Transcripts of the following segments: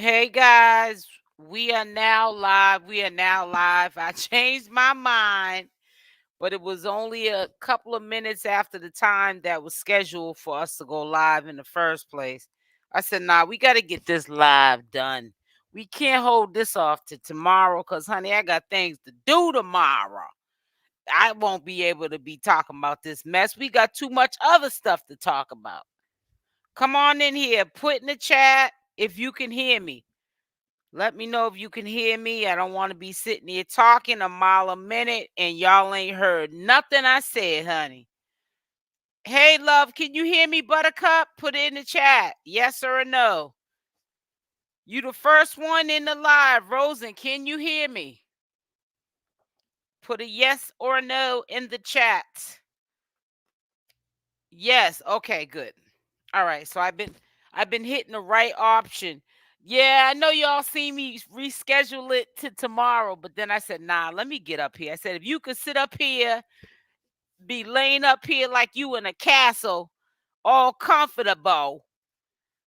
Hey guys, we are now live. We are now live. I changed my mind, but it was only a couple of minutes after the time that was scheduled for us to go live in the first place. I said, nah, we got to get this live done. We can't hold this off to tomorrow because, honey, I got things to do tomorrow. I won't be able to be talking about this mess. We got too much other stuff to talk about. Come on in here. Put in the chat if you can hear me. Let me know if you can hear me. I don't want to be sitting here talking a mile a minute and y'all ain't heard nothing I said, honey. Hey, love, can you hear me, Buttercup? Put it in the chat. Yes or no. You the first one in the live. Rosen, can you hear me? Put a yes or no in the chat. Yes. Okay, good. All right. So I've been hitting the right option. Yeah, I know y'all see me reschedule it to tomorrow, but then I said, nah, let me get up here. I said, if you could sit up here, be laying up here like you in a castle, all comfortable,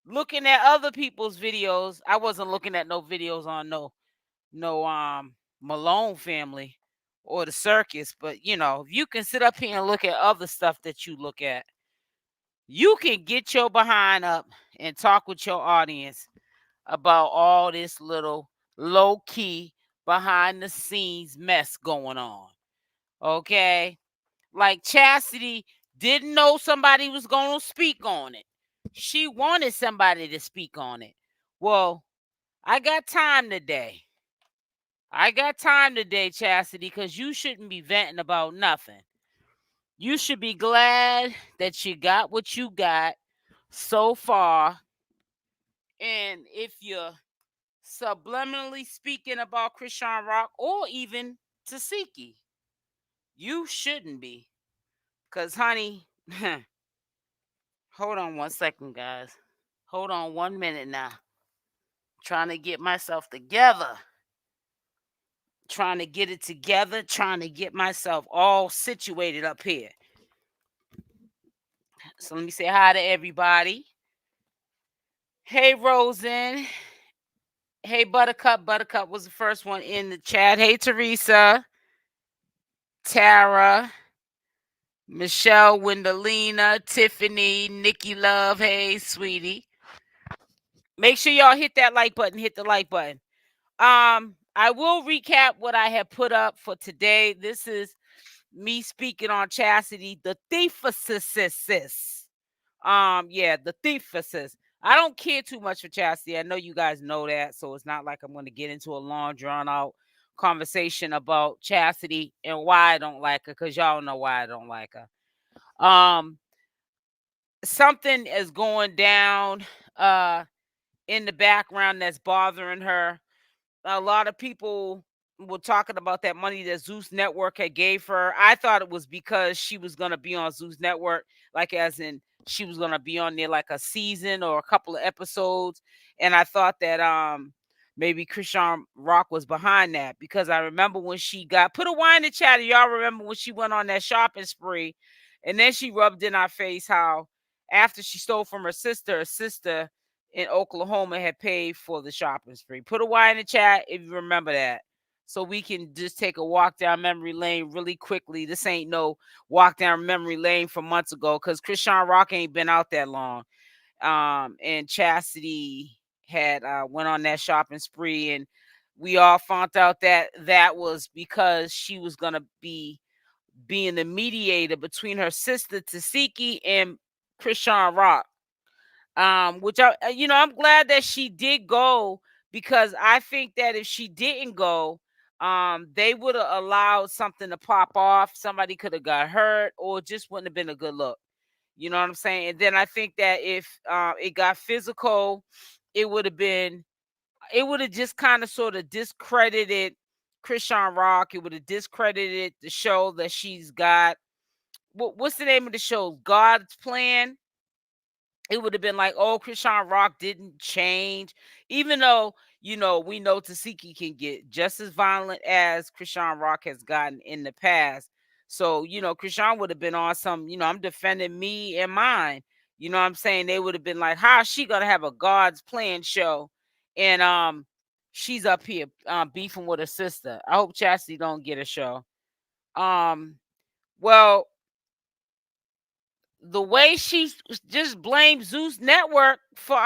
looking at other people's videos. I wasn't looking at no videos on no Malone family or the circus, but if you can sit up here and look at other stuff that you look at, you can get your behind up and talk with your audience about all this little low key behind the scenes mess going on. Okay? Like Chassity didn't know somebody was going to speak on it. She wanted somebody to speak on it. Well, I got time today. Chassity, because you shouldn't be venting about nothing. You should be glad that you got what you got so far. And if you're subliminally speaking about CashApp or even 𝗪𝗪𝗧, you shouldn't be. Because, honey, hold on 1 second, guys. Hold on 1 minute now. Trying to get myself together. Trying to get it together. Trying to get myself all situated up here. So let me say hi to everybody. Hey, Rosen. Hey, Buttercup. Buttercup was the first one in the chat. Hey, Teresa. Tara. Michelle, Wendalina, Tiffany, Nikki Love. Hey, sweetie. Make sure y'all hit that like button. Hit the like button. I will recap what I have put up for today. This is me speaking on Chassity, the 𝗪𝗪𝗧. The 𝗪𝗪𝗧. I don't care too much for Chassity. I know you guys know that, so it's not like I'm going to get into a long, drawn out conversation about Chassity and why I don't like her, because y'all know why I don't like her. Something is going down in the background that's bothering her. A lot of people were talking about that money that Zeus Network had gave her. I thought it was because she was going to be on Zeus Network, like as in she was going to be on there like a season or a couple of episodes. And I thought that maybe CashApp was behind that, because I remember when she got put a wine in the chat. Y'all remember when she went on that shopping spree, and then she rubbed in our face how after she stole from her sister in Oklahoma had paid for the shopping spree. Put a Y in the chat if you remember that, so we can just take a walk down memory lane really quickly. This ain't no walk down memory lane from months ago, because CashApp ain't been out that long. And Chassity had went on that shopping spree, and we all found out that that was because she was gonna be being the mediator between her sister 𝗪𝗪𝗧 and CashApp. Which I'm glad that she did go, because I think that if she didn't go, they would have allowed something to pop off. Somebody could have got hurt, or it just wouldn't have been a good look. You know what I'm saying? And then I think that if it got physical, it would have just kind of sort of discredited CashApp. It would have discredited the show that she's got. What's the name of the show? God's Plan. It would have been like, oh, CashApp didn't change, even though we know 𝗪𝗪𝗧 can get just as violent as CashApp has gotten in the past. So Chrisean would have been on some, I'm defending me and mine. You know what I'm saying? They would have been like, how is she gonna have a God's Plan show and she's up here beefing with her sister. I hope Chassity don't get a show. Well, the way she just blamed Zeus Network for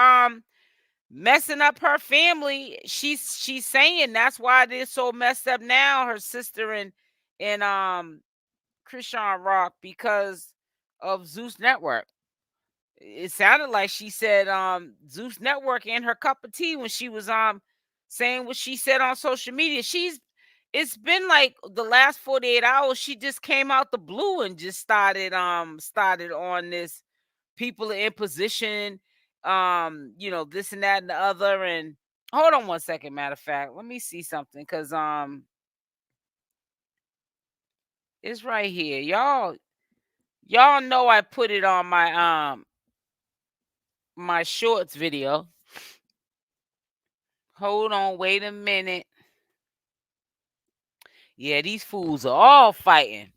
messing up her family, she's saying that's why it is so messed up now, her sister and CashApp, because of Zeus Network. It sounded like she said Zeus Network and her cup of tea when she was saying what she said on social media. It's been like the last 48 hours, she just came out the blue and just started on this people in position, this and that and the other. And hold on one second, matter of fact, let me see something, because it's right here. Y'all know I put it on my shorts video. Hold on, wait a minute. Yeah, these fools are all fighting.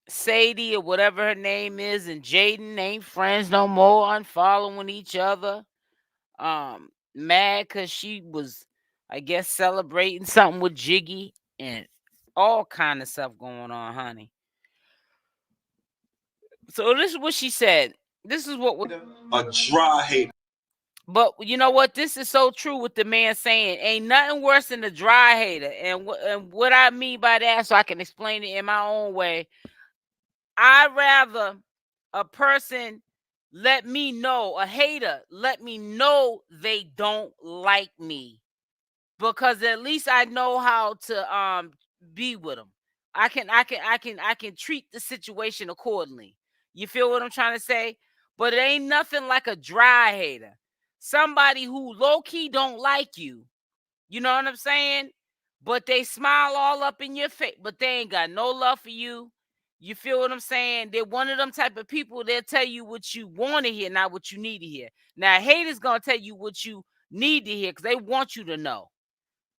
Sadie or whatever her name is and Jaidyn ain't friends no more, unfollowing each other. Mad because she was, I guess, celebrating something with Jiggy and all kind of stuff going on, honey. So this is what she said. This is what a dry hater. But you know what? This is so true with the man saying, ain't nothing worse than a dry hater. And what I mean by that, so I can explain it in my own way, I'd rather a person let me know, a hater let me know they don't like me, because at least I know how to be with them. I can treat the situation accordingly. You feel what I'm trying to say? But it ain't nothing like a dry hater. Somebody who low-key don't like you. You know what I'm saying? But they smile all up in your face, but they ain't got no love for you. You feel what I'm saying? They're one of them type of people, they'll tell you what you want to hear, not what you need to hear. Now, haters gonna tell you what you need to hear because they want you to know.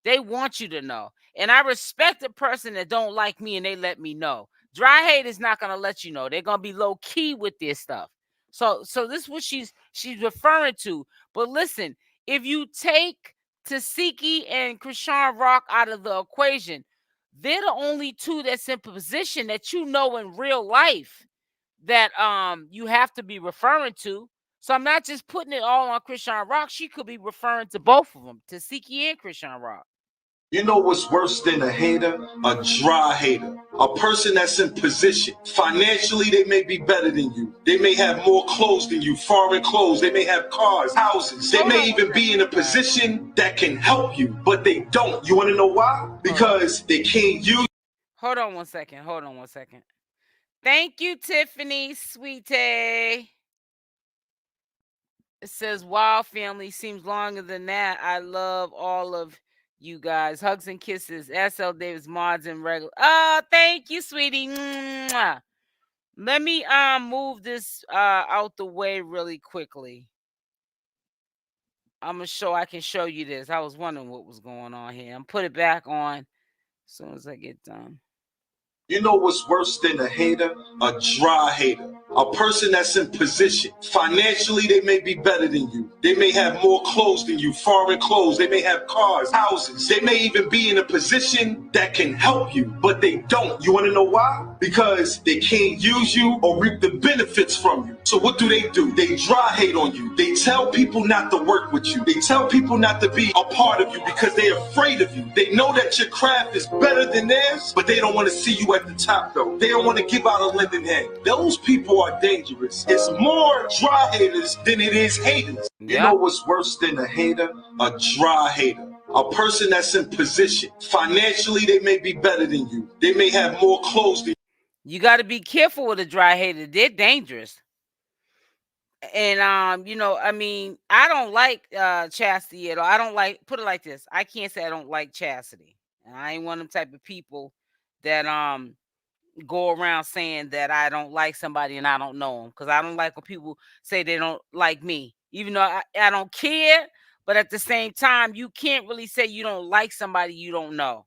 They want you to know. And I respect a person that don't like me and they let me know. Dry hate is not going to let you know. They're going to be low key with this stuff. So this is what she's referring to. But listen, if you take 𝗪𝗪 and ChriseanRock out of the equation, they're the only two that's in position that you know in real life that you have to be referring to. So I'm not just putting it all on ChriseanRock. She could be referring to both of them, 𝗪𝗪 and ChriseanRock. You know what's worse than a hater? A dry hater. A person that's in position. Financially, they may be better than you. They may have more clothes than you, foreign clothes. They may have cars, houses. They may even be in a position that can help you, but they don't. You want to know why? Because they can't use. Hold on one second. Thank you, Tiffany, sweetie. It says, wow, family seems longer than that. I love all of you guys. Hugs and kisses. SL Davis mods and regular. Oh, thank you, sweetie. Mwah. Let me move this out the way really quickly. I'm gonna I can show you this. I was wondering what was going on here. I'm put it back on as soon as I get done. You know what's worse than a hater? A dry hater. A person that's in position. Financially, they may be better than you. They may have more clothes than you, foreign clothes. They may have cars, houses. They may even be in a position that can help you, but they don't. You want to know why? Because they can't use you or reap the benefits from you. So what do? They dry hate on you. They tell people not to work with you. They tell people not to be a part of you because they're afraid of you. They know that your craft is better than theirs, but they don't want to see you at the top, though. They don't want to give out a lending hand. Those people are dangerous. It's more dry haters than it is haters. You know what's worse than a hater? A dry hater. A person that's in position. Financially, they may be better than you. They may have more clothes than you. You got to be careful with a dry hater. They're dangerous. And I mean, I don't like Chassity at all. I don't like, put it like this, I can't say I don't like Chassity. And I ain't one of them type of people that go around saying that I don't like somebody and I don't know them, because I don't like when people say they don't like me, even though I don't care. But at the same time, you can't really say you don't like somebody you don't know.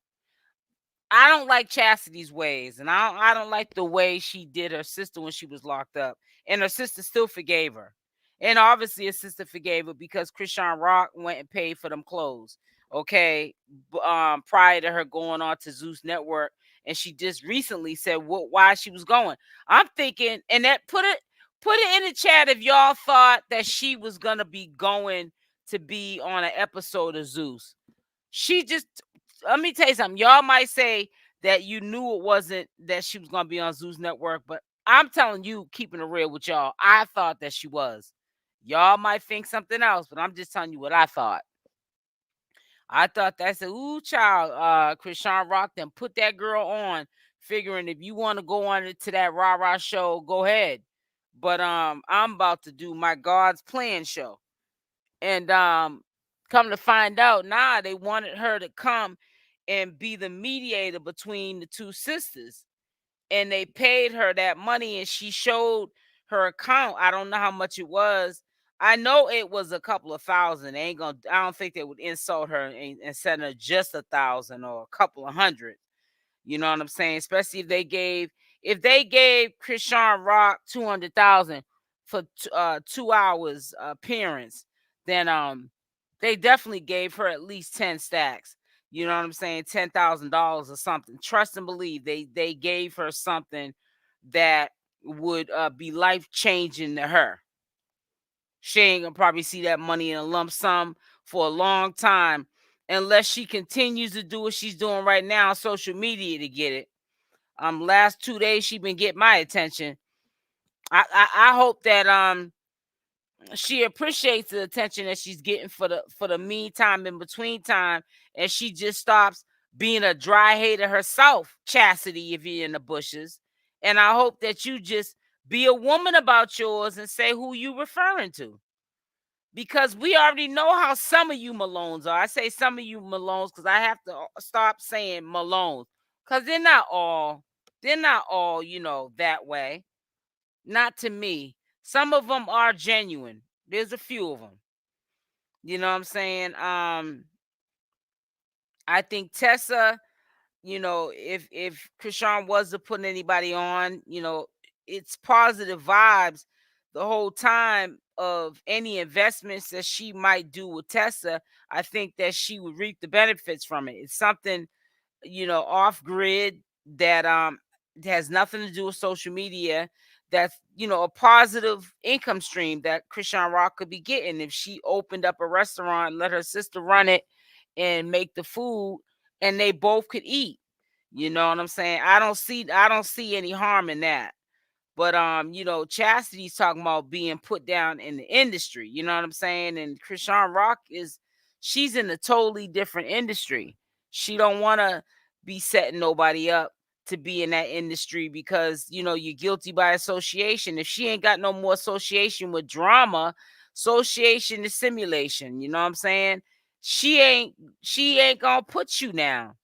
I don't like Chassity's ways, and I don't like the way she did her sister when she was locked up, and her sister still forgave her. And obviously his sister forgave her because CashApp went and paid for them clothes. Okay. Prior to her going on to Zeus Network. And she just recently said why she was going. I'm thinking, and that put it in the chat if y'all thought that she was gonna be going to be on an episode of Zeus. She just, let me tell you something. Y'all might say that you knew it wasn't that she was gonna be on Zeus Network, but I'm telling you, keeping it real with y'all, I thought that she was. Y'all might think something else, but I'm just telling you what I thought. I thought that's a ooh child, CashApp then put that girl on, figuring if you want to go on to that rah-rah show, go ahead. But I'm about to do my God's Plan show. And come to find out, nah, they wanted her to come and be the mediator between the two sisters. And they paid her that money and she showed her account. I don't know how much it was. I know it was a couple of thousand. I don't think they would insult her and send her just 1,000 or a couple of hundred. You know what I'm saying? Especially if they gave CashApp 200,000 for 2 hours appearance, then they definitely gave her at least 10 stacks. You know what I'm saying? $10,000 or something. Trust and believe they gave her something that would be life changing to her. She ain't gonna probably see that money in a lump sum for a long time unless she continues to do what she's doing right now on social media to get it. Last 2 days she been getting my attention. I hope that she appreciates the attention that she's getting for the meantime in between time, and she just stops being a dry hater herself, Chassity, if you're in the bushes. And I hope that you just be a woman about yours and say who you referring to. Because we already know how some of you Malones are. I say some of you Malones because I have to stop saying Malones. Because they're not all, that way. Not to me. Some of them are genuine. There's a few of them. You know what I'm saying? I think Tessa, if Chrisean was to put anybody on, it's positive vibes the whole time of any investments that she might do with Tessa. I think that she would reap the benefits from it. It's something, off grid that has nothing to do with social media. That's a positive income stream that CashApp could be getting if she opened up a restaurant, let her sister run it, and make the food, and they both could eat. You know what I'm saying? I don't see any harm in that. But Chastity's talking about being put down in the industry. You know what I'm saying? And CashApp she's in a totally different industry. She don't want to be setting nobody up to be in that industry because you're guilty by association. If she ain't got no more association with drama, association is simulation. You know what I'm saying? She ain't gonna put you down.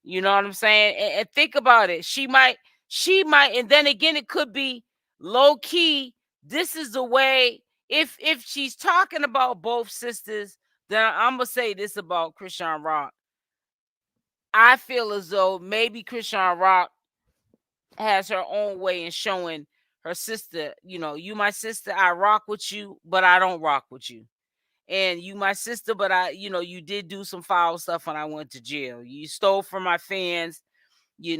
You know what I'm saying? And think about it. She might, and then again, it could be low key. This is the way. If she's talking about both sisters, then I'm gonna say this about CashApp. I feel as though maybe CashApp has her own way in showing her sister, you my sister, I rock with you, but I don't rock with you. And you my sister, but you did do some foul stuff when I went to jail. You stole from my fans. You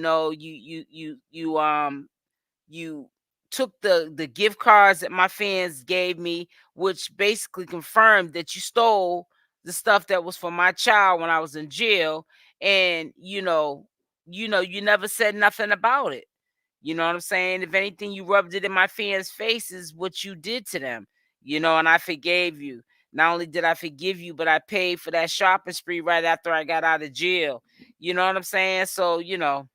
took the gift cards that my fans gave me, which basically confirmed that you stole the stuff that was for my child when I was in jail. And you never said nothing about it. You know what I'm saying? If anything, you rubbed it in my fans' faces, what you did to them, and I forgave you. Not only did I forgive you, but I paid for that shopping spree right after I got out of jail. You know what I'm saying? So, it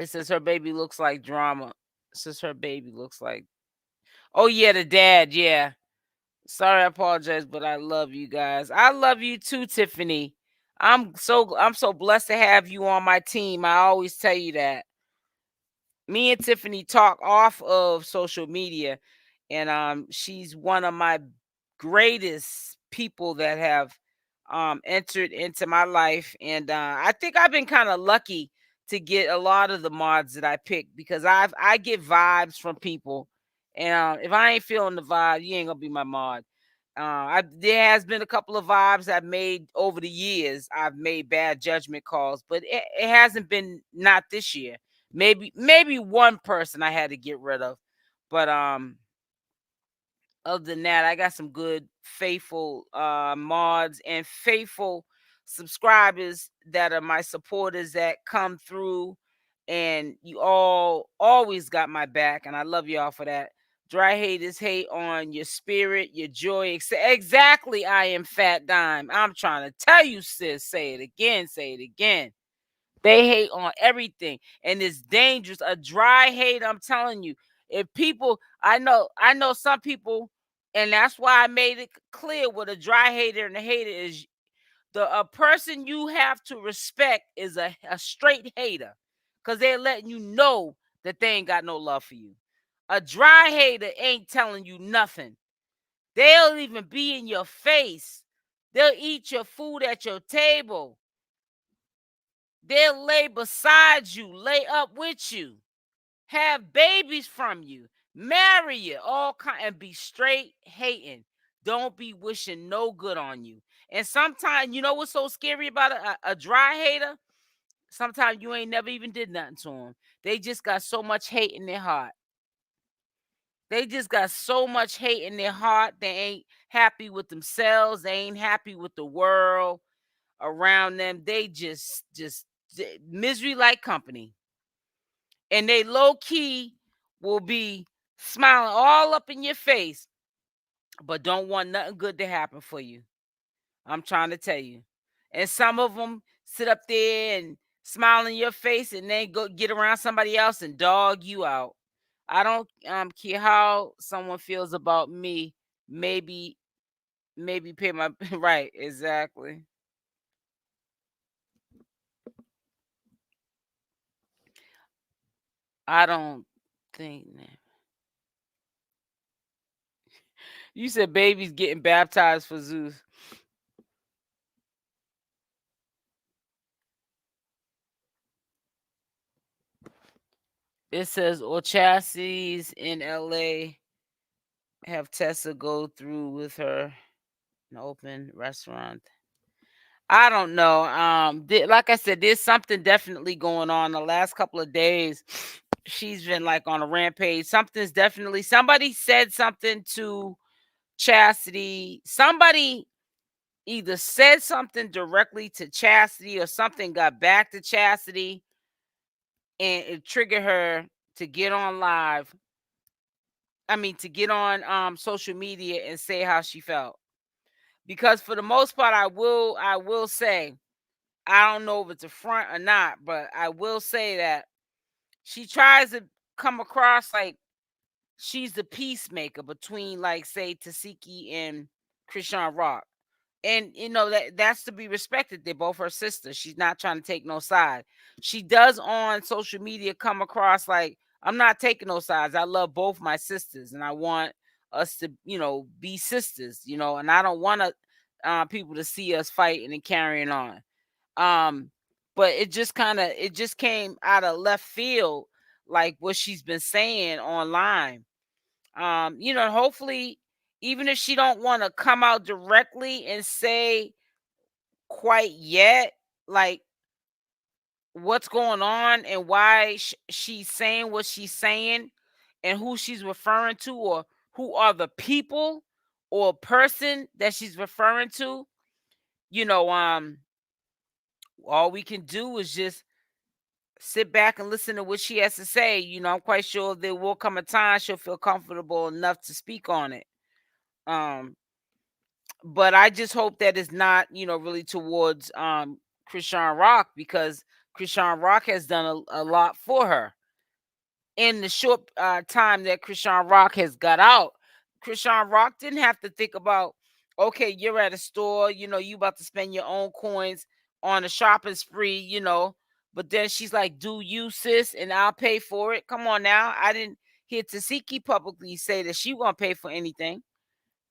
says her baby looks like drama. It says her baby looks like, oh, yeah, the dad. Yeah. Sorry, I apologize, but I love you guys. I love you too, Tiffany. I'm so blessed to have you on my team. I always tell you that. Me and Tiffany talk off of social media, and she's one of my greatest people that have entered into my life. And I think I've been kind of lucky to get a lot of the mods that I pick because I get vibes from people, And if I ain't feeling the vibe, you ain't gonna be my mod. There has been a couple of vibes I've made over the years. I've made bad judgment calls, but it hasn't been not this year. Maybe one person I had to get rid of, but other than that, I got some good, faithful mods and faithful subscribers that are my supporters that come through, and you all always got my back, and I love y'all for that. Dry haters hate on your spirit, your joy. Exactly, I am Fat Dime. I'm trying to tell you, sis. Say it again. Say it again. They hate on everything, and it's dangerous. A dry hate, I'm telling you. If people, I know some people, and that's why I made it clear what a dry hater and a hater is. A person you have to respect is a straight hater, because they're letting you know that they ain't got no love for you. A dry hater ain't telling you nothing. They'll even be in your face. They'll eat your food at your table. They'll lay beside you, lay up with you, have babies from you, marry you, all kind, and be straight hating. Don't be wishing no good on you. And sometimes, you know what's so scary about a dry hater? Sometimes you ain't never even did nothing to them. They just got so much hate in their heart. They just got so much hate in their heart. They ain't happy with themselves. They ain't happy with the world around them. They just misery like company. And they low key will be smiling all up in your face, but don't want nothing good to happen for you. I'm trying to tell you. And some of them sit up there and smile in your face, and then go get around somebody else and dog you out. I don't care how someone feels about me. Maybe pay my right, exactly. I don't think that. You said babies getting baptized for Zeus. It says, or Chassity's in LA have Tessa go through with her an open restaurant. I don't know. Like I said, there's something definitely going on the last couple of days. She's been like on a rampage. Somebody said something to Chassity. Somebody either said something directly to Chassity or something got back to Chassity, and it triggered her to get on live. I mean, to get on social media and say how she felt. Because for the most part, I will say, I don't know if it's a front or not, but I will say that she tries to come across like she's the peacemaker between, like, say, 𝗪𝗪 and CashApp. And that's to be respected. They're both her sisters. She's not trying to take no side. She does on social media come across like, I'm not taking no sides. I love both my sisters, and I want us to, be sisters, and I don't want people to see us fighting and carrying on. But it just came out of left field, like what she's been saying online. Hopefully, even if she don't want to come out directly and say quite yet, like, what's going on and why she's saying what she's saying and who she's referring to, or who are the people or person that she's referring to, all we can do is just sit back and listen to what she has to say. I'm quite sure there will come a time she'll feel comfortable enough to speak on it. But I just hope that it's not, really towards CashApp, because CashApp has done a lot for her in the short time that CashApp has got out. CashApp didn't have to think about, okay, you're at a store, you about to spend your own coins on a shopping spree, but then she's like, do you, sis, and I'll pay for it. Come on now. I didn't hear 𝗪𝗪 publicly say that she won't pay for anything.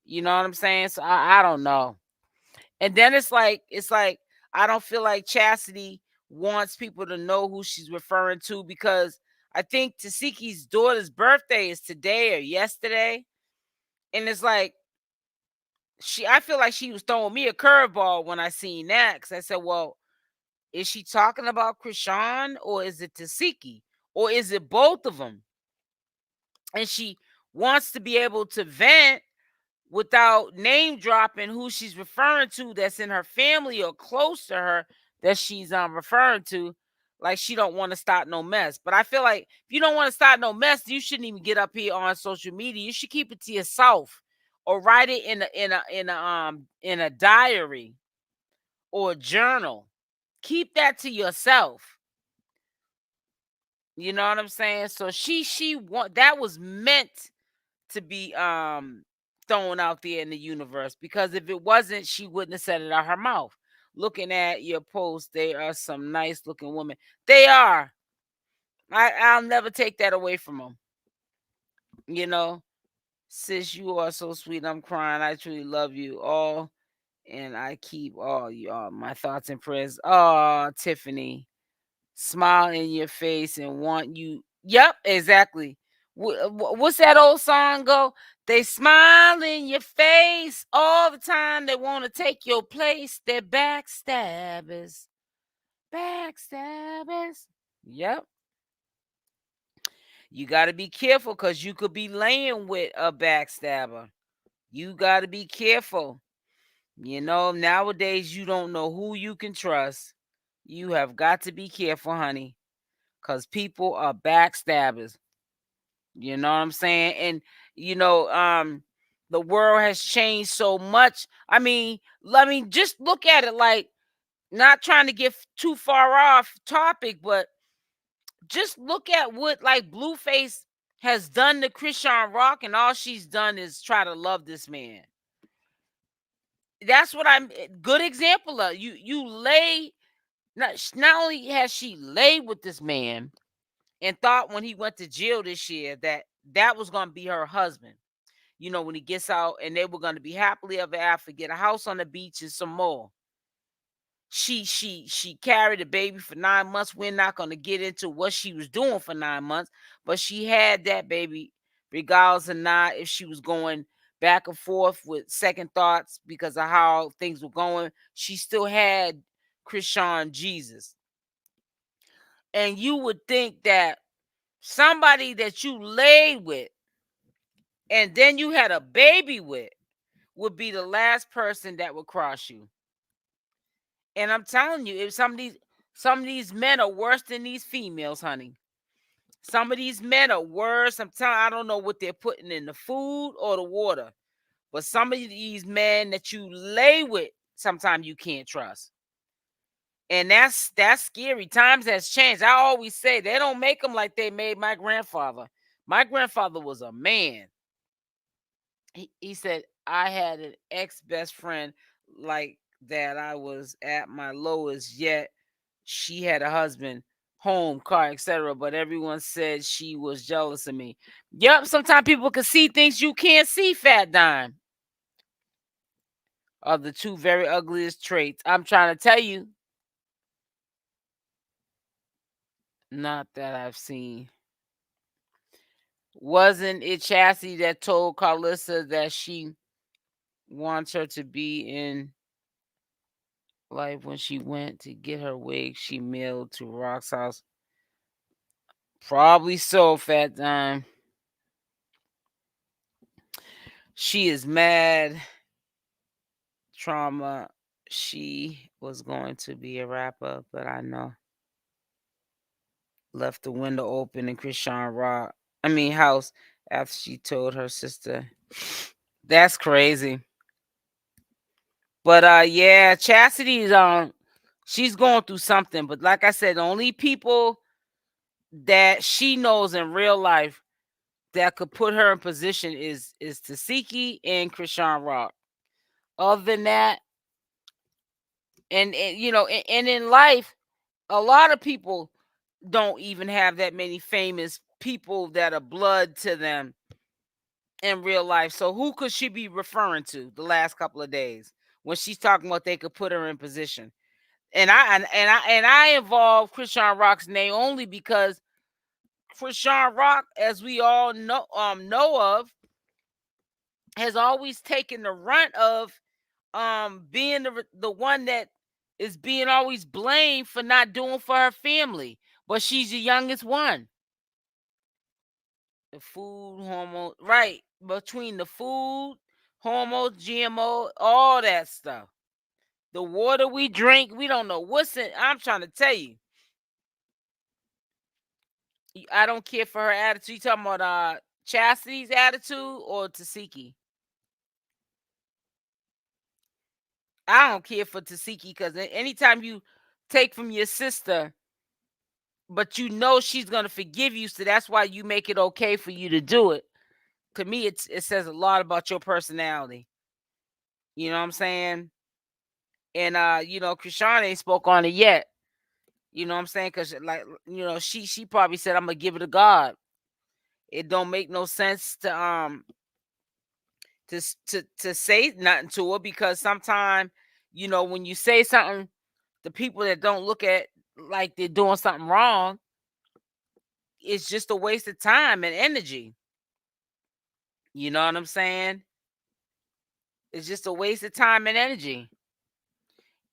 You know what I'm saying? So I don't know. And then it's like I don't feel like Chassity wants people to know who she's referring to, because I think Tashiki's daughter's birthday is today or yesterday. And it's like, I feel like she was throwing me a curveball when I seen that. Because I said, well, is she talking about Chrisean or is it Tashiki? Or is it both of them? And she wants to be able to vent without name dropping who she's referring to that's in her family or close to her that she's referring to. Like she don't want to start no mess. But I feel like if you don't want to start no mess, you shouldn't even get up here on social media. You should keep it to yourself or write it in a diary or a journal. Keep that to yourself. You know what I'm saying? So that was meant to be thrown out there in the universe, because if it wasn't, she wouldn't have said it out her mouth. Looking at your post, they are some nice looking women. They are. I'll never take that away from them. You know, sis, you are so sweet. I'm crying. I truly love you all, and I keep all my thoughts and prayers. Oh, Tiffany, smile in your face and want you. Yep, exactly. What's that old song go? They smile in your face all the time. They want to take your place. They're backstabbers. Backstabbers. Yep. You got to be careful because you could be laying with a backstabber. You got to be careful. You know, nowadays you don't know who you can trust. You have got to be careful, honey, because people are backstabbers. You know what I'm saying? And the world has changed so much. I mean, just look at it, like, not trying to get too far off topic, but just look at what like Blueface has done to CashApp, and all she's done is try to love this man. That's what I'm good example of. You lay, not only has she laid with this man and thought when he went to jail this year that was going to be her husband. You know, when he gets out, and they were going to be happily ever after, get a house on the beach and some more. She carried a baby for 9 months. We're not going to get into what she was doing for 9 months, but she had that baby regardless of not if she was going back and forth with second thoughts because of how things were going. She still had 𝗪𝗓𝗔𝗧. And you would think that somebody that you laid with and then you had a baby with would be the last person that would cross you. And I'm telling you, if some of these men are worse than these females, honey. Some of these men are worse. I don't know what they're putting in the food or the water. But some of these men that you lay with, sometimes you can't trust. And that's scary. Times has changed. I always say they don't make them like they made my grandfather. My grandfather was a man. He said, I had an ex-best friend like that. I was at my lowest, yet she had a husband, home, car, etc. But everyone said she was jealous of me. Yep, sometimes people can see things you can't see, Fat Dime. Are the two very ugliest traits. I'm trying to tell you. Not that I've seen. Wasn't it Chassity that told Karlissa that she wants her to be in life? When she went to get her wig, she mailed to Rock's house? Probably so, Fat Dime. She is mad. Trauma. She was going to be a rapper, but I know. Left the window open in CashApp house after she told her sister. That's crazy. But yeah, Chassity's she's going through something. But like I said, the only people that she knows in real life that could put her in position is Tashiki and CashApp. Other than that, and in life, a lot of people don't even have that many famous people that are blood to them in real life. So who could she be referring to the last couple of days when she's talking about they could put her in position? And I involve CashApp's name only because CashApp, as we all know of, has always taken the runt of being the one that is being always blamed for not doing for her family, but she's the youngest one. The food, hormone, right? Between the food, hormones, GMO, all that stuff. The water we drink, we don't know what's in. I'm trying to tell you. I don't care for her attitude. You talking about Chassity's attitude or Tasiki? I don't care for Tasiki because anytime you take from your sister, but you know she's gonna forgive you, so that's why you make it okay for you to do it. To me, it says a lot about your personality. You know what I'm saying? And Chrisean ain't spoke on it yet. You know what I'm saying? Because she probably said, I'm gonna give it to God. It don't make no sense to say nothing to her, because sometimes, when you say something, the people that don't look at like they're doing something wrong, it's just a waste of time and energy. You know what I'm saying? It's just a waste of time and energy.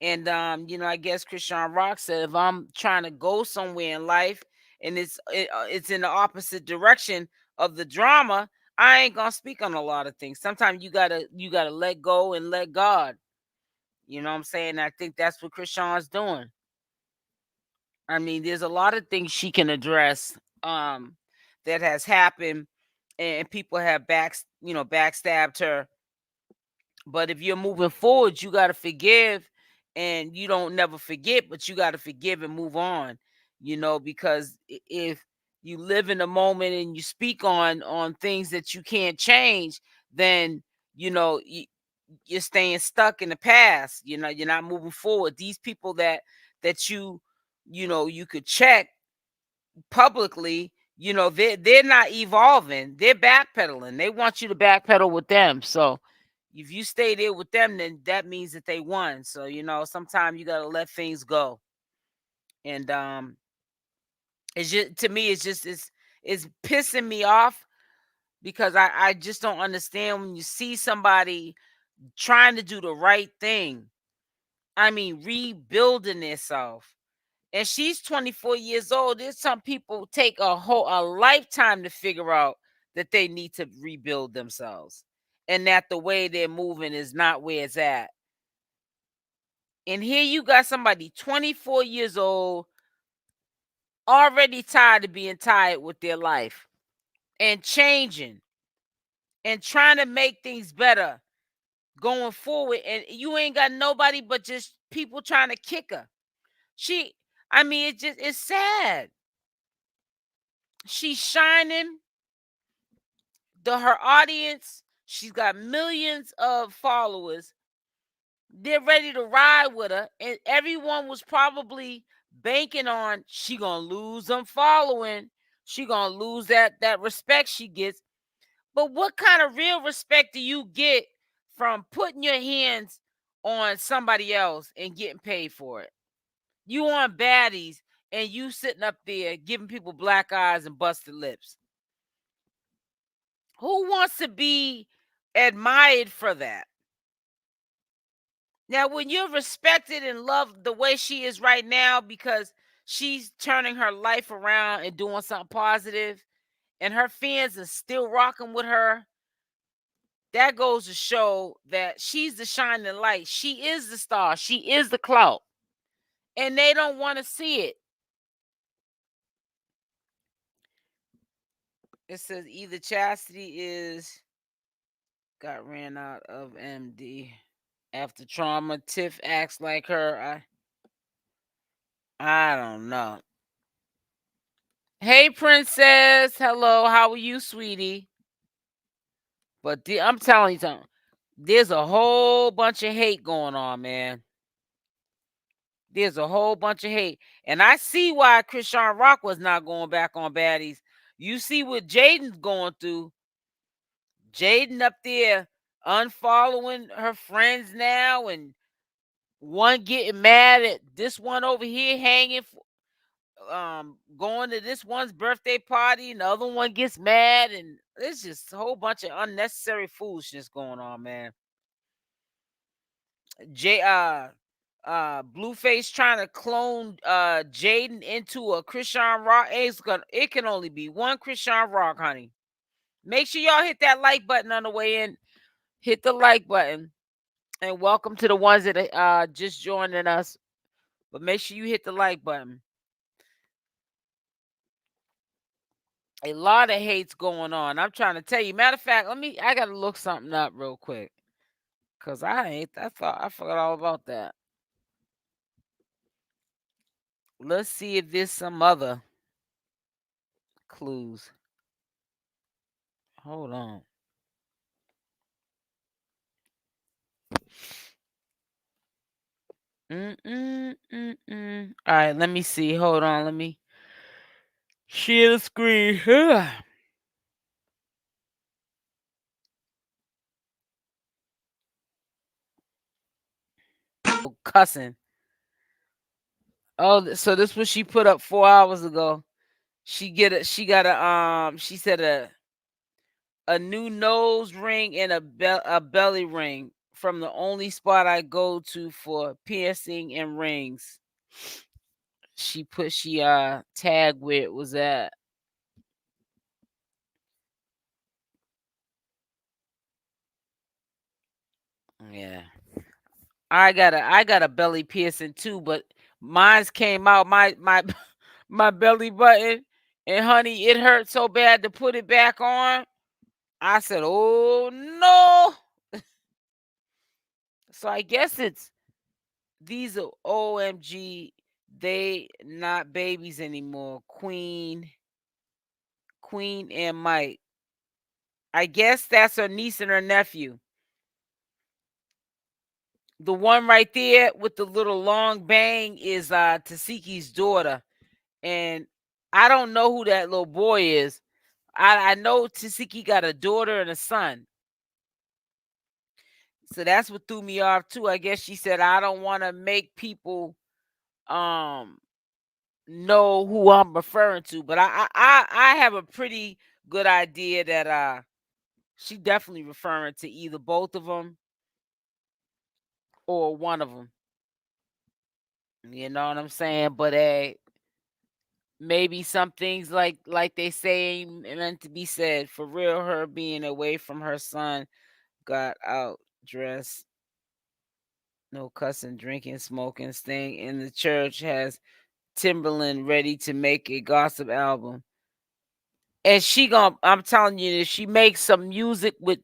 And I guess CashApp said, if I'm trying to go somewhere in life and it's in the opposite direction of the drama, I ain't gonna speak on a lot of things. Sometimes you gotta let go and let God. You know what I'm saying? I think that's what CashApp's doing. I mean, there's a lot of things she can address that has happened, and people have backstabbed her. But if you're moving forward, you got to forgive, and you don't never forget, but you got to forgive and move on, because if you live in the moment and you speak on things that you can't change, then you're staying stuck in the past. You're not moving forward. These people that you could check publicly, they're not evolving. They're backpedaling. They want you to backpedal with them. So if you stay there with them, then that means that they won. So sometimes you gotta let things go. And it's just, to me, it's pissing me off, because I just don't understand when you see somebody trying to do the right thing. I mean, rebuilding themselves. And she's 24 years old. There's some people take a lifetime to figure out that they need to rebuild themselves, and that the way they're moving is not where it's at. And here you got somebody 24 years old, already tired of being tired with their life and changing and trying to make things better going forward. And you ain't got nobody but just people trying to kick her. It's sad. She's shining. Her audience, she's got millions of followers. They're ready to ride with her, and everyone was probably banking on she gonna lose them following. She gonna lose that respect she gets. But what kind of real respect do you get from putting your hands on somebody else and getting paid for it? You on baddies, and you sitting up there giving people black eyes and busted lips. Who wants to be admired for that? Now, when you're respected and loved the way she is right now, because she's turning her life around and doing something positive, and her fans are still rocking with her, that goes to show that she's the shining light. She is the star. She is the clout. And they don't want to see it. It says either Chassity got ran out of MD after trauma. Tiff acts like her. I don't know. Hey, princess. Hello. How are you, sweetie? But I'm telling you something. There's a whole bunch of hate going on, man. There's a whole bunch of hate. And I see why CashApp was not going back on baddies. You see what Jaidyn's going through. Jaidyn up there unfollowing her friends now, and one getting mad at this one over here hanging. going to this one's birthday party and the other one gets mad, and it's just a whole bunch of unnecessary foolishness going on, man. Blueface trying to clone Jaidyn into a CashApp. It can only be one CashApp, honey. Make sure y'all hit that like button on the way in. Hit the like button. And welcome to the ones that just joining us. But make sure you hit the like button. A lot of hate's going on. I'm trying to tell you. Matter of fact, I gotta look something up real quick. Cause I forgot all about that. Let's see if there's some other clues. Hold on. All right, let me see. Hold on. Let me share the screen. Cussing. Oh, so this was she put up 4 hours ago. She said a new nose ring and a belly ring from the only spot I go to for piercing and rings. She tagged where it was at. Yeah. I got a belly piercing too, but mine's came out my belly button, and honey, it hurt so bad to put it back on. I said, "Oh no." So I guess these are OMG, they not babies anymore. Queen and Mike. I guess that's her niece and her nephew. The one right there with the little long bang is Tashiki's daughter. And I don't know who that little boy is. I know Tasiki got a daughter and a son. So that's what threw me off too. I guess she said, I don't want to make people know who I'm referring to. But I have a pretty good idea that she definitely referring to either both of them or one of them. You know what I'm saying? But maybe some things like they say ain't meant to be said. For real, her being away from her son got out dressed. No cussing, drinking, smoking, staying in the church, has Timberland ready to make a gossip album. And I'm telling you, if she makes some music with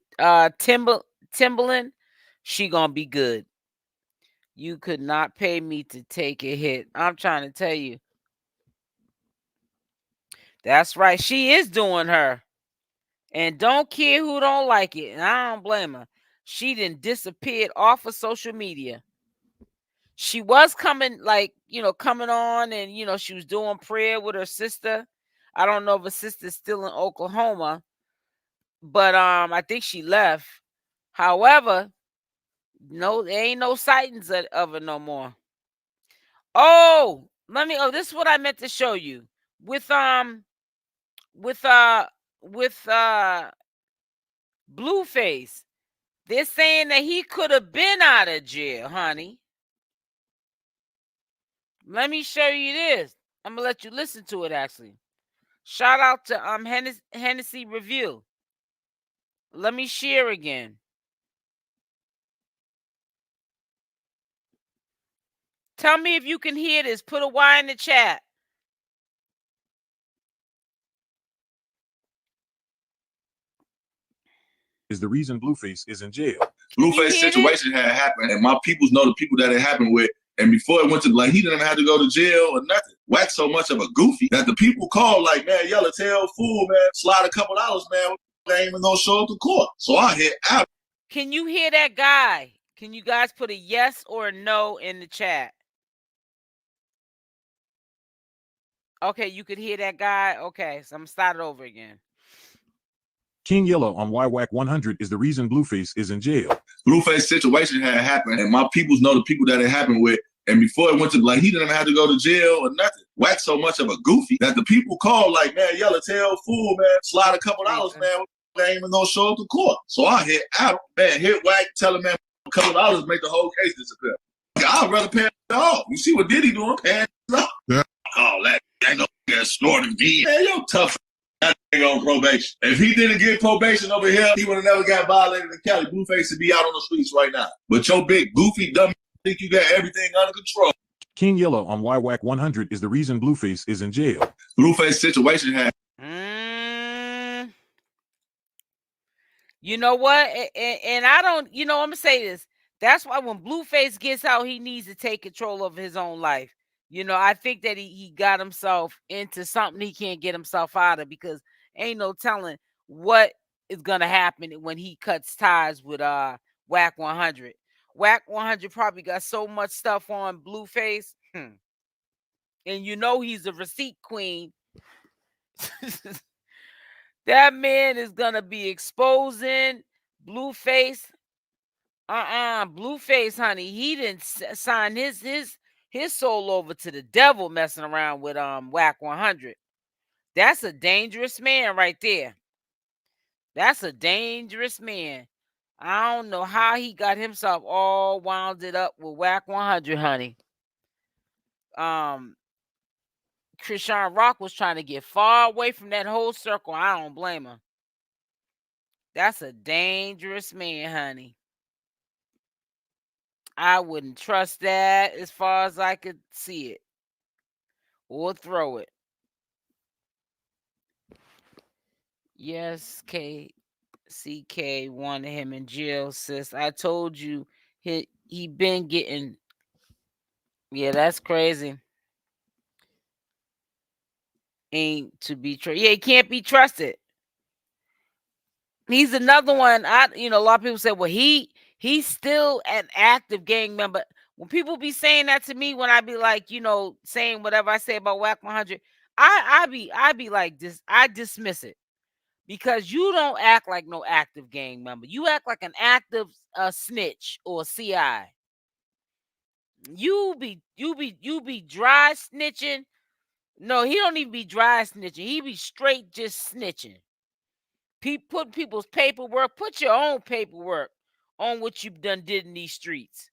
Timberland, she gonna be good. You could not pay me to take a hit. I'm trying to tell you. That's right. She is doing her. And don't care who don't like it. And I don't blame her. She done disappeared off of social media. She was coming on, and she was doing prayer with her sister. I don't know if her sister's still in Oklahoma, but I think she left. However, no, there ain't no sightings of her no more. Oh, this is what I meant to show you. With Blueface. They're saying that he could have been out of jail, honey. Let me show you this. I'm gonna let you listen to it. Actually, shout out to Hennessy Review. Let me share again. Tell me if you can hear this. Put a Y in the chat. Is the reason Blueface is in jail. Blueface situation had happened, and my peoples know the people that it happened with. And before it went to, he didn't have to go to jail or nothing. Wack so much of a goofy that the people called man, yellow tail fool, man, slide a couple dollars, man. They ain't even gonna show up to court. So I hit out. Can you hear that guy? Can you guys put a yes or a no in the chat? Okay, you could hear that guy. Okay, so I'm gonna start it over again. King Yellow on why Wack 100 is the reason Blueface is in jail. Blueface situation had happened, and my peoples know the people that it happened with. And before it went to, like, he didn't have to go to jail or nothing. Wack so much of a goofy that the people called, like, man, 𝗪𝗪𝗧𝗪𝗪𝗧, man, slide a couple dollars, man. They ain't even gonna show up to court. So I hit out, man, hit Wack, tell him, man, a couple dollars make the whole case disappear. I'd rather pay it off. You see what Diddy doing? Paying it off. Yeah. Oh, that ain't no snorting me. Man, you're tough. That nigga on probation. If he didn't get probation over here, he would have never got violated in Cali. Blueface would be out on the streets right now. But your big goofy dumb think you got everything under control. King Yellow on why Wack 100 is the reason Blueface is in jail. Blueface situation had. You know what? And I don't, you know, I'm going to say this. That's why when Blueface gets out, he needs to take control of his own life. You know, I think that he got himself into something he can't get himself out of, because ain't no telling what is going to happen when he cuts ties with Wack 100. Wack 100 probably got so much stuff on Blueface. And you know he's a receipt queen. That man is going to be exposing Blueface. Blueface, honey, he didn't sign his soul over to the devil messing around with Wack 100. That's a dangerous man right there. That's a dangerous man. I don't know how he got himself all wounded up with Wack 100, honey. CashApp was trying to get far away from that whole circle. I don't blame him. That's a dangerous man, honey. I wouldn't trust that as far as I could see it, or throw it. Yes, CK wanted him in jail, sis. I told you he been getting. Yeah, that's crazy. Ain't to be trusted. Yeah, he can't be trusted. He's another one. A lot of people say, well, he's still an active gang member. When people be saying that to me, when I be like, saying whatever I say about Wack 100, I be like this. I dismiss it, because you don't act like no active gang member. You act like an active snitch or CI. You be dry snitching. No, he don't even be dry snitching. He be straight just snitching. Put people's paperwork. Put your own paperwork on what you've did in these streets.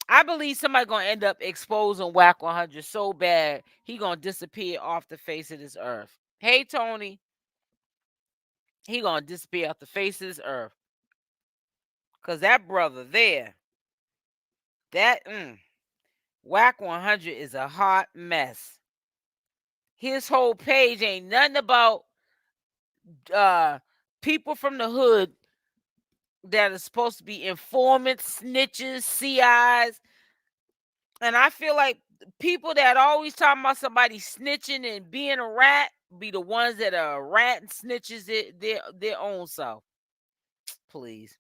I believe somebody gonna end up exposing Wack 100 so bad he gonna disappear off the face of this earth. Hey, Tony. He gonna disappear off the face of this earth. Cause that brother there, Wack 100 is a hot mess. His whole page ain't nothing about people from the hood that are supposed to be informants, snitches, CIs. And I feel like people that always talking about somebody snitching and being a rat be the ones that are a rat and snitches their own self. Please.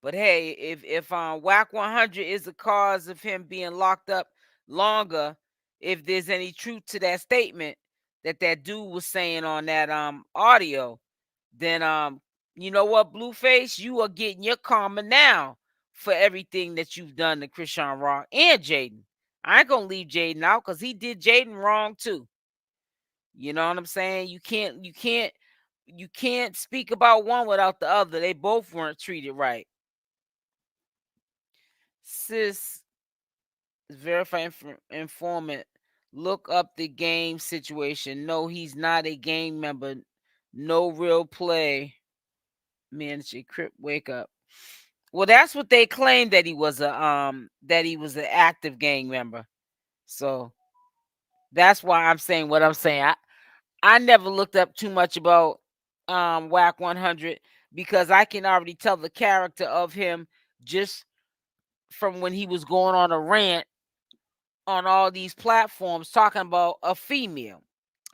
But hey, if Wack 100 is the cause of him being locked up longer, if there's any truth to that statement that dude was saying on that audio, then you know what, Blueface, you are getting your karma now for everything that you've done to ChriseanRock and Jaidyn. I ain't gonna leave Jaidyn out, because he did Jaidyn wrong too. You know what I'm saying? You can't speak about one without the other. They both weren't treated right. Sis, verify informant. Look up the game situation. No, he's not a gang member. No real play. Manager Crip, wake up. Well, that's what they claimed, that he was an active gang member. So that's why I'm saying what I'm saying. I never looked up too much about Wack 100, because I can already tell the character of him just from when he was going on a rant on all these platforms talking about a female,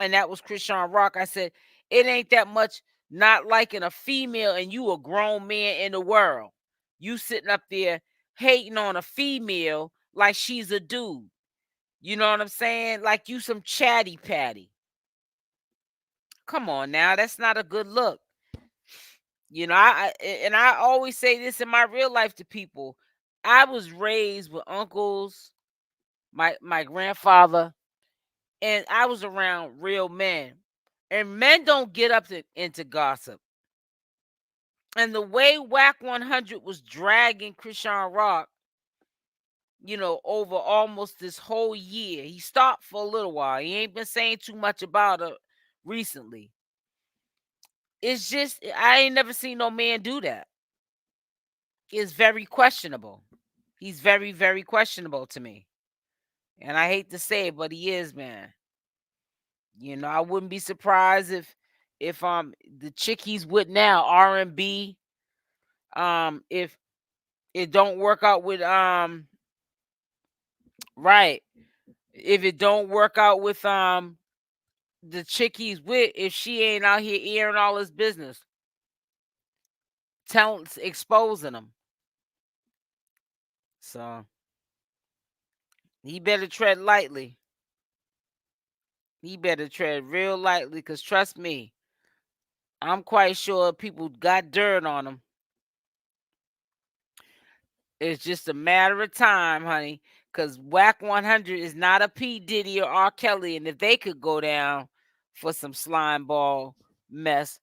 and that was ChriseanRock. I said, it ain't that much not liking a female, and you a grown man in the world. You sitting up there hating on a female like she's a dude. You know what I'm saying? Like you some chatty patty. Come on now, that's not a good look. I always say this in my real life to people. I was raised with uncles, my grandfather, and I was around real men. And men don't get up into gossip. And the way Wack 100 was dragging CashApp, over almost this whole year. He stopped for a little while. He ain't been saying too much about it recently. It's just, I ain't never seen no man do that. It's very questionable. He's very, very questionable to me. And I hate to say it, but he is, man. I wouldn't be surprised if the chick he's with now, R&B, if it don't work out with right. If it don't work out with the chick he's with, if she ain't out here airing all his business, exposing him. So he better tread lightly. He better tread real lightly, because trust me, I'm quite sure people got dirt on him. It's just a matter of time, honey, because Wack 100 is not a P. Diddy or R. Kelly, and if they could go down for some slime ball mess,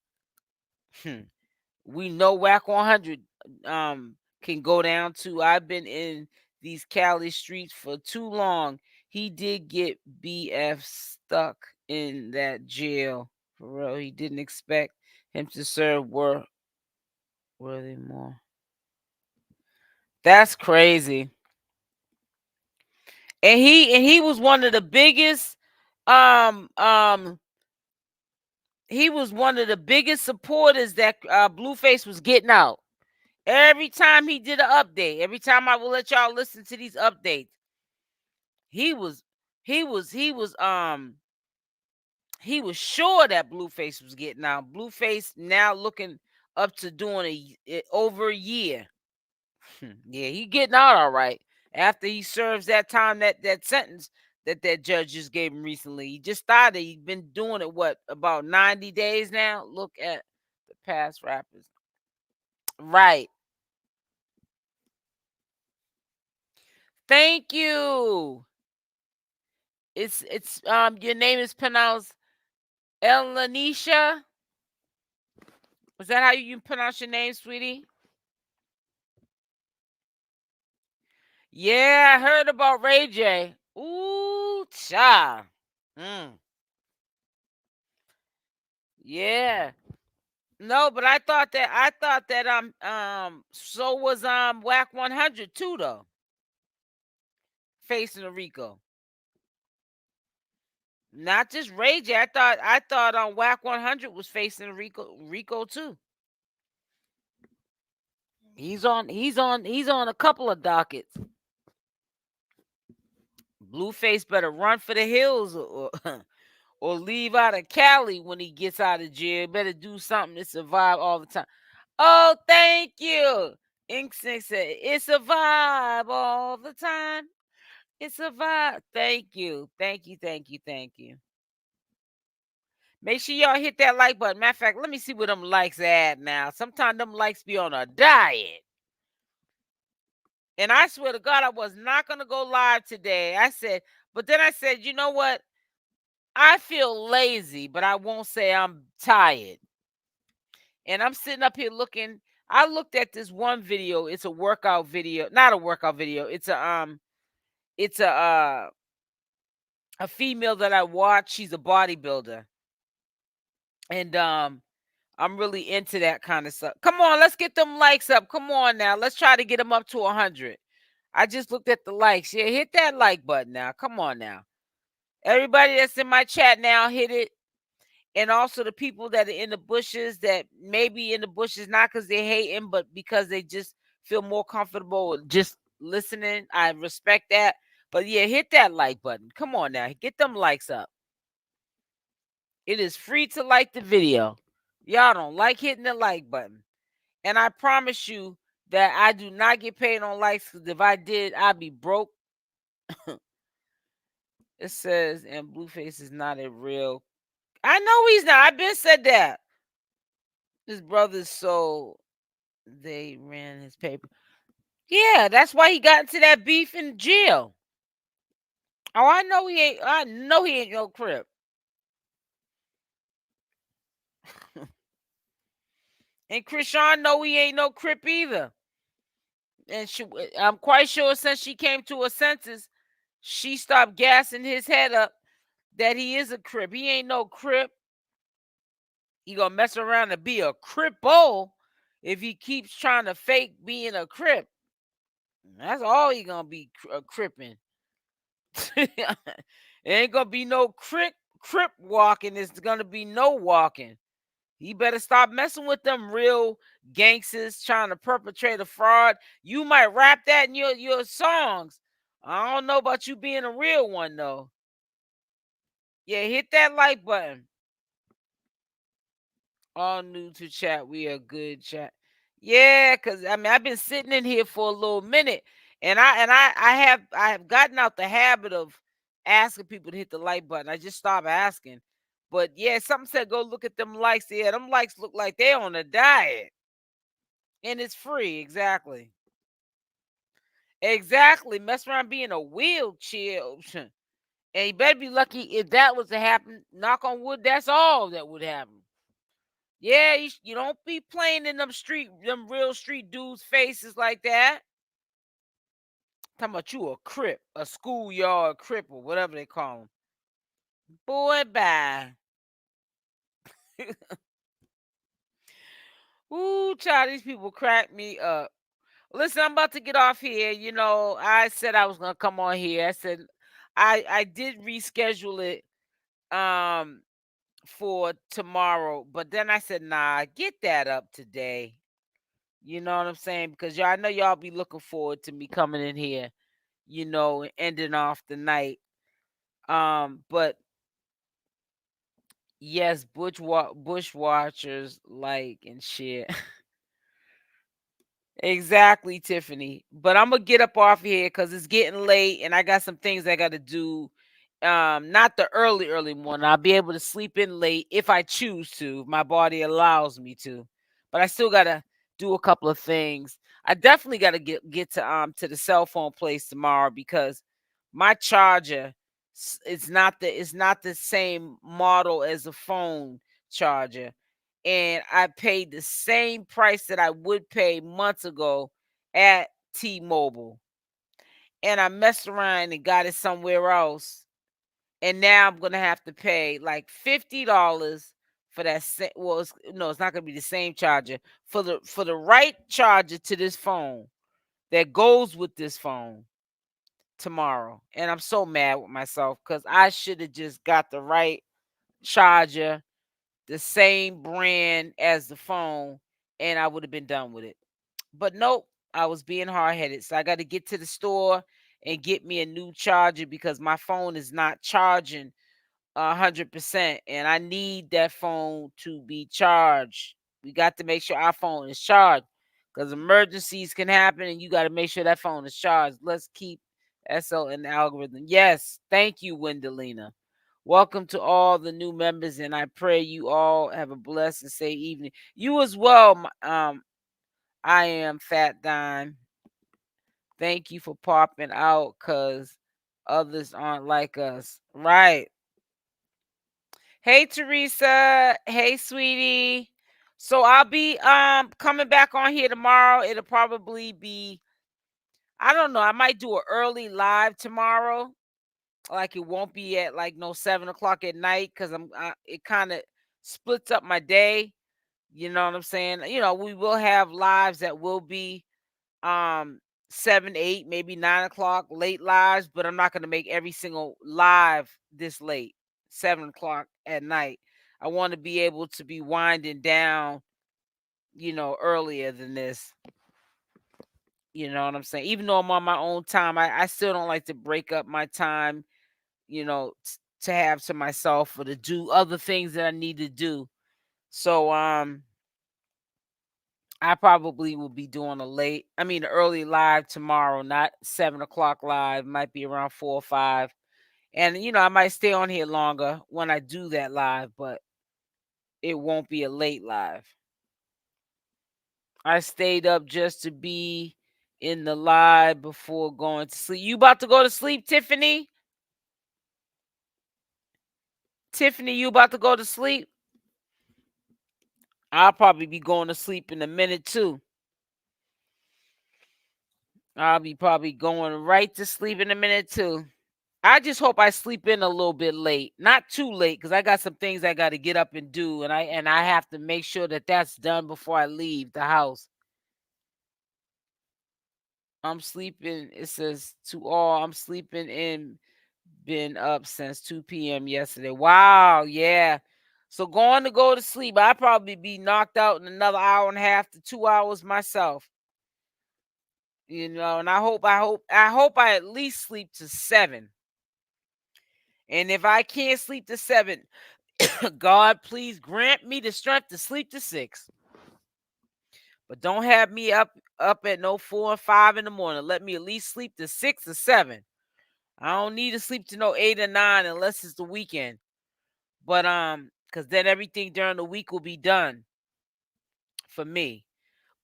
we know Wack 100 can go down too. I've been in these Cali streets for too long. He did get BF stuck in that jail. For real, he didn't expect him to serve were they more. That's crazy. And he was one of the biggest he was one of the biggest supporters that Blueface was getting out. Every time he did an update, every time I will let y'all listen to these updates, he was sure that Blueface was getting out. Blueface now looking up to doing over a year. Yeah, he getting out all right after he serves that time, that sentence that judge just gave him recently. He just started. He's been doing it about 90 days now. Look at the past rappers. Right. Thank you. It's your name is pronounced 𝗪𝗛𝗪𝗛𝗪. Is that how you pronounce your name, sweetie? Yeah, I heard about Ray J. Ooh, cha. Yeah. No, but I thought that so was Wack 100 too, though. Facing a Rico. Not just Ray J. I thought Wack 100 was facing Rico too. He's on a couple of dockets. Blueface better run for the hills or leave out of Cali when he gets out of jail. Better do something to survive all the time. Oh, thank you. Inksync said it's a vibe all the time. It's a vibe. Thank you. Thank you. Thank you. Thank you. Make sure y'all hit that like button. Matter of fact, let me see where them likes at now. Sometimes them likes be on a diet. And I swear to God, I was not going to go live today. But then I said, you know what? I feel lazy, but I won't say I'm tired. And I'm sitting up here looking. I looked at this one video. It's a workout video. Not a workout video. It's a female that I watch. She's a bodybuilder. And I'm really into that kind of stuff. Come on, let's get them likes up. Come on now. Let's try to get them up to 100. I just looked at the likes. Yeah, hit that like button now. Come on now. Everybody that's in my chat now, hit it. And also the people that are in the bushes, that maybe in the bushes not because they're hating, but because they just feel more comfortable with just listening. I respect that. But yeah, hit that like button. Come on now. Get them likes up. It is free to like the video. Y'all don't like hitting the like button. And I promise you that I do not get paid on likes, because if I did, I'd be broke. It says, and Blueface is not a real. I know he's not. I've been said that. His brother's so they ran his paper. Yeah, that's why he got into that beef in jail. Oh, I know he ain't. I know he ain't no Crip. And Chrisean know he ain't no Crip either. And I'm quite sure since she came to her senses, she stopped gassing his head up that he is a Crip. He ain't no Crip. He gonna mess around and be a Crippo if he keeps trying to fake being a Crip. That's all he gonna be cripping. It ain't gonna be no crip walking. It's gonna be no walking. You better stop messing with them real gangsters trying to perpetrate a fraud. You might rap that in your songs. I don't know about you being a real one though. Yeah, hit that like button. All new to chat. We are good chat. Yeah, cause I mean I've been sitting in here for a little minute, and I have gotten out the habit of asking people to hit the like button. I just stopped asking. But yeah, something said go look at them likes. Yeah, them likes look like they're on a diet. And it's free, exactly. Exactly. Mess around being a wheelchair. And you better be lucky if that was to happen. Knock on wood, that's all that would happen. Yeah, you don't be playing in them real street dudes' faces like that. Talking about you a crip, a schoolyard crip, or whatever they call them. Boy, bye. Ooh, child, these people crack me up. Listen, I'm about to get off here. You know, I said I was gonna come on here. I said I did reschedule it for tomorrow, but then I said, nah, get that up today. You know what I'm saying? Because y'all, I know y'all be looking forward to me coming in here, you know, and ending off the night. But yes, bushwatchers like and shit. Exactly, Tiffany. But I'm gonna get up off here because it's getting late and I got some things I gotta do. Not the early morning. I'll be able to sleep in late if I choose to, if my body allows me to. But I still gotta do a couple of things. I definitely gotta get to the cell phone place tomorrow because my charger it's not the same model as a phone charger, and I paid the same price that I would pay months ago at T-Mobile. And I messed around and got it somewhere else. And now I'm gonna have to pay like $50 for that. Well, no, it's not gonna be the same charger for the right charger to this phone that goes with this phone tomorrow. And I'm so mad with myself because I should have just got the right charger, the same brand as the phone, and I would have been done with it. But nope, I was being hard headed. So I got to get to the store and get me a new charger because my phone is not charging 100%. And I need that phone to be charged. We got to make sure our phone is charged because emergencies can happen and you got to make sure that phone is charged. Let's keep SL in the algorithm. Yes, thank you, Wendelina. Welcome to all the new members, and I pray you all have a blessed and safe evening. You as well, I am Fat Dime. Thank you for popping out because others aren't like us. Right. Hey, Teresa. Hey, sweetie. So I'll be coming back on here tomorrow. It'll probably be, I don't know, I might do an early live tomorrow. Like it won't be at like no 7 o'clock at night because it kind of splits up my day. You know what I'm saying? You know, we will have lives that will be 7, 8, maybe 9 o'clock late lives, but I'm not gonna make every single live this late, 7 o'clock at night. I want to be able to be winding down, you know, earlier than this. You know what I'm saying? Even though I'm on my own time, I still don't like to break up my time, you know, to have to myself or to do other things that I need to do. So I probably will be doing early live tomorrow, not 7 o'clock live. Might be around 4 or 5. And, you know, I might stay on here longer when I do that live, but it won't be a late live. I stayed up just to be in the live before going to sleep. You about to go to sleep, Tiffany? Tiffany, you about to go to sleep? I'll probably be going to sleep in a minute too. I'll be probably going right to sleep in a minute too. I just hope I sleep in a little bit late, not too late, because I got some things I got to get up and do, and I have to make sure that that's done before I leave the house. I'm sleeping. It says to all, I'm sleeping in. Been up since 2 p.m. yesterday. Wow, yeah. So going to go to sleep. I'll probably be knocked out in another hour and a half to 2 hours myself. You know, and I hope I at least sleep to 7. And if I can't sleep to 7, God, please grant me the strength to sleep to 6. But don't have me up at no 4 and 5 in the morning. Let me at least sleep to 6 or 7. I don't need to sleep to no 8 or 9 unless it's the weekend. But because then everything during the week will be done for me.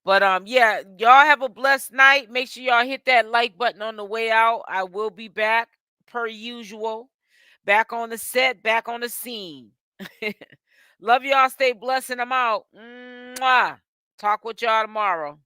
But yeah, y'all have a blessed night. Make sure y'all hit that like button on the way out. I will be back per usual. Back on the set, back on the scene. Love y'all. Stay blessed, and I'm out. Mwah. Talk with y'all tomorrow.